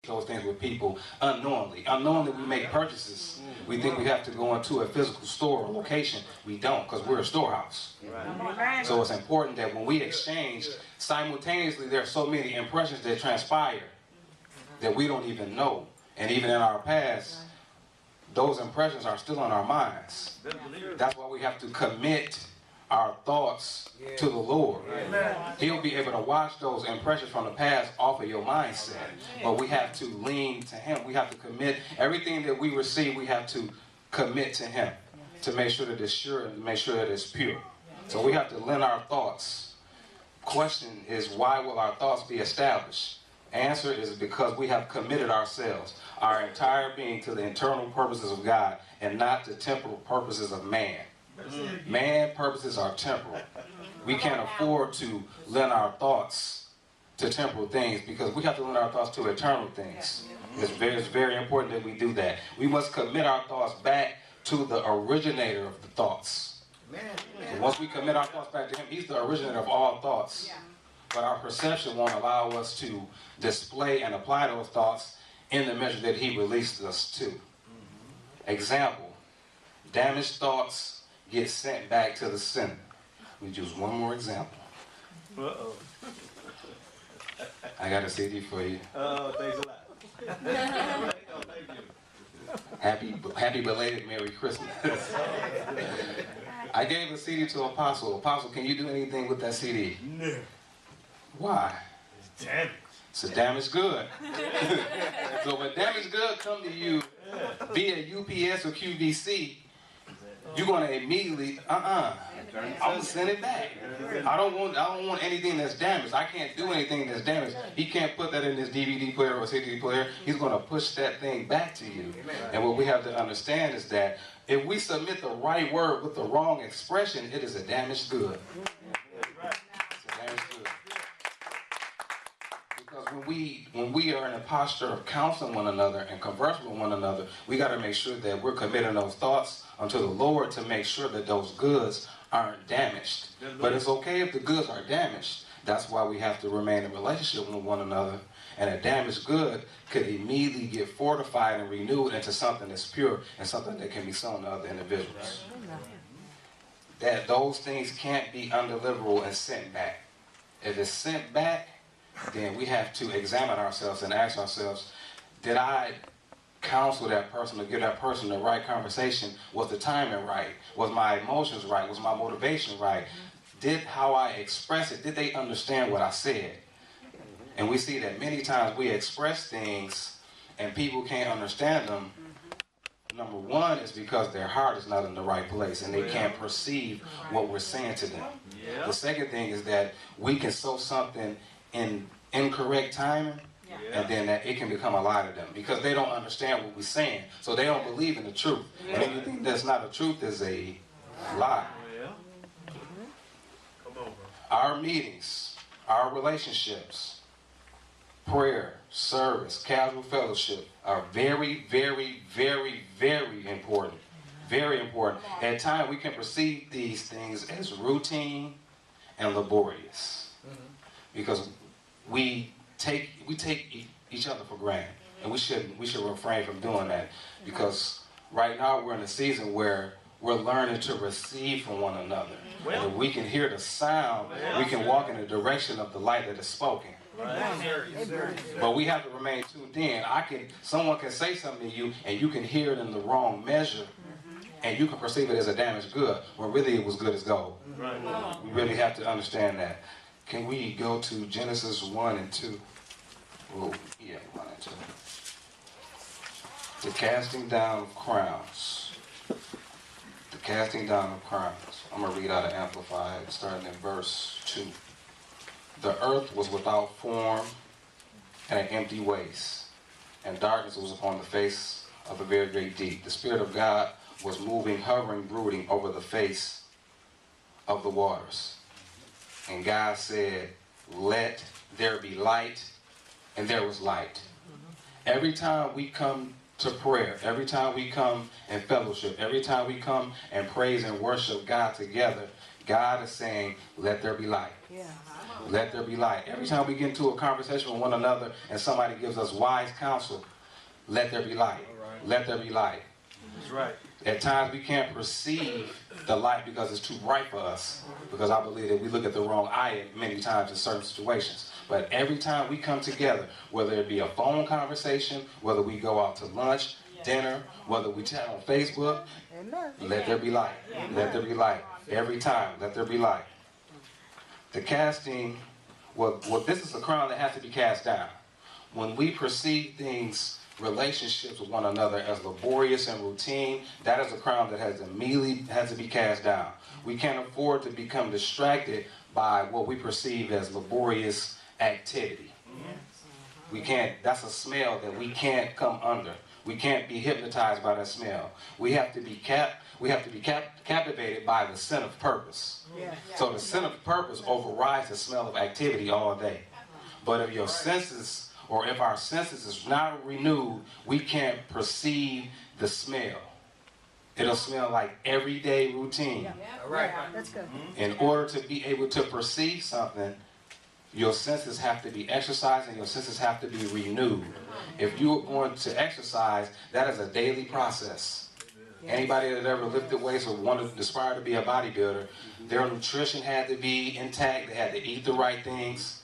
those things with people unknowingly. Unknowingly, we make purchases. We think we have to go into a physical store or location. We don't, because we're a storehouse. Right. So it's important that when we exchange, simultaneously there are so many impressions that transpire that we don't even know. And even in our past, those impressions are still in our minds. That's why we have to commit our thoughts to the Lord. He'll be able to wash those impressions from the past off of your mindset. But we have to lean to Him. We have to commit everything that we receive. We have to commit to Him to make sure that it's sure and to make sure that it's pure. So we have to lend our thoughts. Question is, why will our thoughts be established? Answer is because we have committed ourselves, our entire being, to the internal purposes of God and not the temporal purposes of man. Man purposes are temporal. We can't afford to lend our thoughts to temporal things because we have to lend our thoughts to eternal things. It's very important that we do that. We must commit our thoughts back to the originator of the thoughts. So once we commit our thoughts back to Him, He's the originator of all thoughts. But our perception won't allow us to display and apply those thoughts in the measure that He released us to. Example, damaged thoughts get sent back to the sender. We use one more example. I got a CD for you. Oh, thanks a lot. Oh, thank you. Happy belated Merry Christmas. I gave a CD to Apostle. Apostle, can you do anything with that CD? No. Why? It's damaged. It's a damaged good. So when damaged good come to you via UPS or QVC, you're going to immediately, I'm going to send it back. I don't want anything that's damaged. I can't do anything that's damaged. He can't put that in his DVD player or CD player. He's going to push that thing back to you. And what we have to understand is that if we submit the right word with the wrong expression, it is a damaged good. It's a damaged good. Because when we are in a posture of counseling one another and conversing with one another, we got to make sure that we're committing those thoughts unto the Lord to make sure that those goods aren't damaged. But it's okay if the goods are damaged. That's why we have to remain in relationship with one another. And a damaged good could immediately get fortified and renewed into something that's pure and something that can be sown to other individuals. That those things can't be undeliverable and sent back. If it's sent back, then we have to examine ourselves and ask ourselves, did I counsel that person or give that person the right conversation? Was the timing right? Was my emotions right? Was my motivation right? Did how I express it, did they understand what I said? And we see that many times we express things and people can't understand them. Number one is because their heart is not in the right place and they can't perceive what we're saying to them. The second thing is that we can sow something in incorrect timing, and then that it can become a lie to them because they don't understand what we're saying, so they don't believe in the truth. And anything that's not a truth is a lie. Our meetings, our relationships, prayer, service, casual fellowship are very, very, very, very important. Very important. At times we can perceive these things as routine and laborious because we take each other for granted, and we should refrain from doing that, because right now we're in a season where we're learning to receive from one another. And if we can hear the sound, we can walk in the direction of the light that is spoken. But we have to remain tuned in. Someone can say something to you and you can hear it in the wrong measure, and you can perceive it as a damaged good when really it was good as gold. We really have to understand that. Can we go to Genesis 1 and 2? Well, yeah, 1 and 2. The casting down of crowns. The casting down of crowns. I'm going to read out of Amplify, starting in verse 2. The earth was without form and an empty waste, and darkness was upon the face of the very great deep. The Spirit of God was moving, hovering, brooding over the face of the waters. And God said, let there be light, and there was light. Every time we come to prayer, every time we come and fellowship, every time we come and praise and worship God together, God is saying, let there be light. Yeah. Let there be light. Every time we get into a conversation with one another and somebody gives us wise counsel, let there be light. Let there be light. That's right. At times we can't perceive the light because it's too bright for us. Because I believe that we look at the wrong eye many times in certain situations. But every time we come together, whether it be a phone conversation, whether we go out to lunch, dinner, whether we chat on Facebook, let there be light. Let there be light. Every time, let there be light. The casting, well, this is a crown that has to be cast down. When we perceive things, relationships with one another as laborious and routine, that is a crown that has to be cast down. We can't afford to become distracted by what we perceive as laborious activity. We can't, that's a smell that we can't come under. We can't be hypnotized by that smell. We have to be captivated by the scent of purpose. So the scent of purpose overrides the smell of activity all day. But if your senses, or if our senses is not renewed, we can't perceive the smell. It'll smell like everyday routine. All right. That's good. In order to be able to perceive something, your senses have to be exercised and your senses have to be renewed. If you are going to exercise, that is a daily process. Anybody that ever lifted weights or wanted to aspire to be a bodybuilder, their nutrition had to be intact, they had to eat the right things,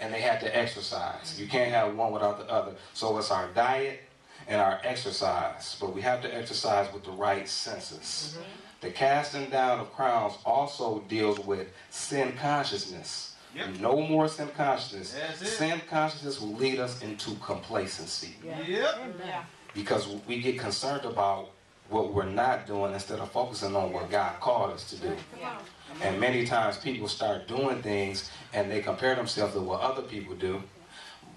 and they had to exercise. You can't have one without the other. So it's our diet and our exercise, but we have to exercise with the right senses. The casting down of crowns also deals with sin consciousness. Yep. No more sin consciousness. Sin consciousness will lead us into complacency. Because we get concerned about what we're not doing instead of focusing on what God called us to do. And many times people start doing things and they compare themselves to what other people do,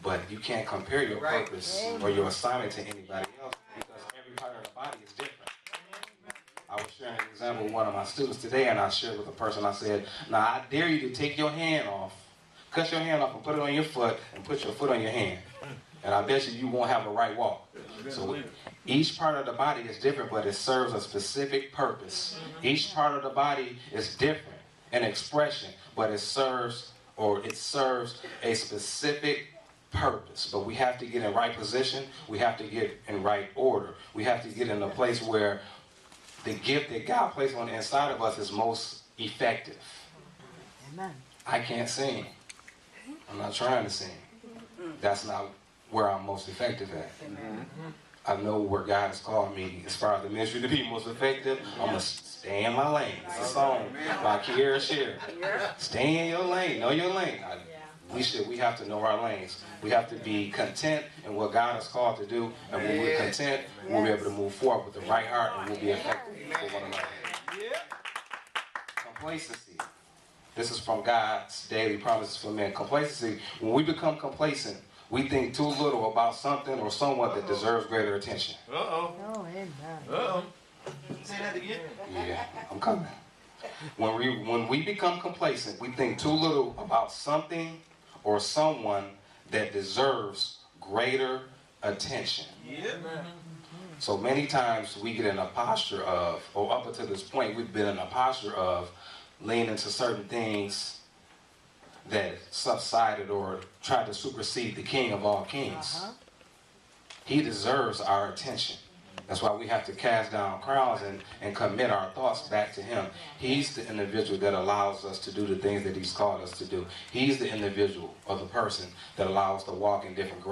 but you can't compare your purpose or your assignment to anybody else because every part of the body is different. I was sharing an example with one of my students today, and I shared with a person, I said, now I dare you to take your hand off, cut your hand off and put it on your foot and put your foot on your hand. And I bet you won't have a right walk. So each part of the body is different, but it serves a specific purpose. Each part of the body is different in expression, but it serves a specific purpose. But we have to get in right position. We have to get in right order. We have to get in a place where the gift that God placed on the inside of us is most effective. Amen. I can't sing. I'm not trying to sing. That's not where I'm most effective at. I know where God has called me as far as the ministry to be most effective. I'm going to stay in my lane. It's a song by Kiera Shear. Stay in your lane. Know your lane. We have to know our lanes. We have to be content in what God has called to do. And when we're content, we'll be able to move forward with the right heart and we'll be effective for one another. Complacency. This is from God's daily promises for men. Complacency. When we become complacent, we think too little about something or someone that deserves greater attention. Oh, amen. Say that again. Yeah, I'm coming. When we become complacent, we think too little about something or someone that deserves greater attention. So many times we get in a posture of, or up until this point, we've been in a posture of leaning to certain things that subsided or tried to supersede the King of all kings. He deserves our attention. That's why we have to cast down crowns and commit our thoughts back to him. He's the individual that allows us to do the things that he's called us to do. He's the individual or the person that allows us to walk in different graces.